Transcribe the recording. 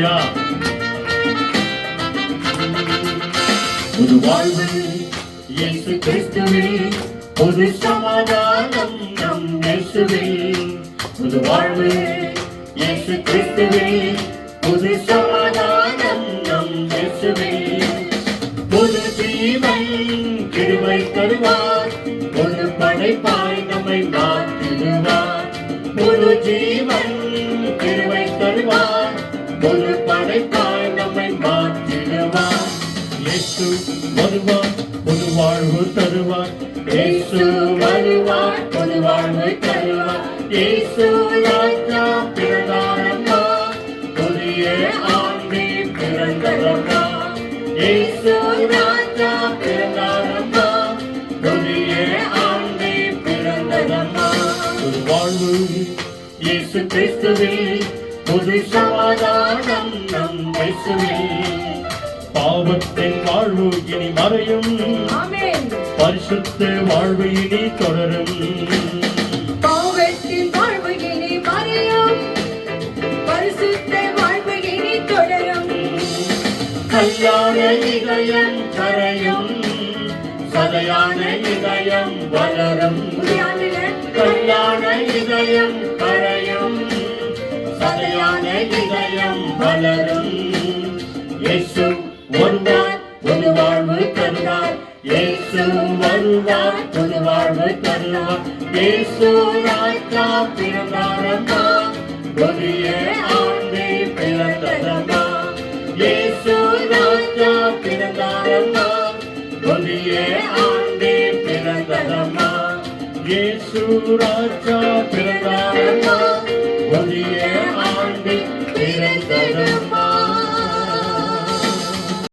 அல்லேலூயா. புது வாழ்வு இயேசு கிறிஸ்துவில், புது சமாதானம் நம் இயேசுவில். புது வாழ்வு இயேசு கிறிஸ்துவில், புது சமாதானம் நம் இயேசுவில். புது ஜீவன் கிருபை தருவார், புது படைப்பாய் நம்மை மாற்றிடுவார். புது ஜீவன் கிருபை தருவார், புது படைப்பாய் நம்மை மாற்றிடுவார். இயேசு வருவார், புது வாழ்வு தருவார். இயேசு வருவார், புது வாழ்வு தருவார். இயேசு ராஜா பிறந்தாரம்மா, புதிய ஆண்டி பிறந்தரம்மா. இயேசு ராஜா பிறந்தாரம்மா, புதிய ஆண்டி பிறந்தரம்மா. புது வாழ்வு இயேசு கிறிஸ்துவில், புது சமாதானம் நம் இயேசுவில். பாவத்தின் வாழ்வு இனி மறையும், பரிசுத்த வாழ்வு இனி தொடரும். பாவத்தின் வாழ்வு இனி மறையும், பரிசுத்த வாழ்வு இனி தொடரும். கல்யாண இதயம் கரையும், சதையான இதயம் வளரும். கல்யாண இதயம் கரையும், சதையான இதயம் வளரும். இயேசு வருவார், புது வாழ்வு தருவார். இயேசு வருவார், புது வாழ்வு தருவார். இயேசு ராஜா பிறந்தாரம்மா, புதிய ஆண்டி பிறந்தரம்மா. இயேசு ராஜா பிறந்தாரம்மா, புதிய ஆண்டி பிறந்தரம்மா. இயேசு ராஜா பிறந்தாரம்மா, புதிய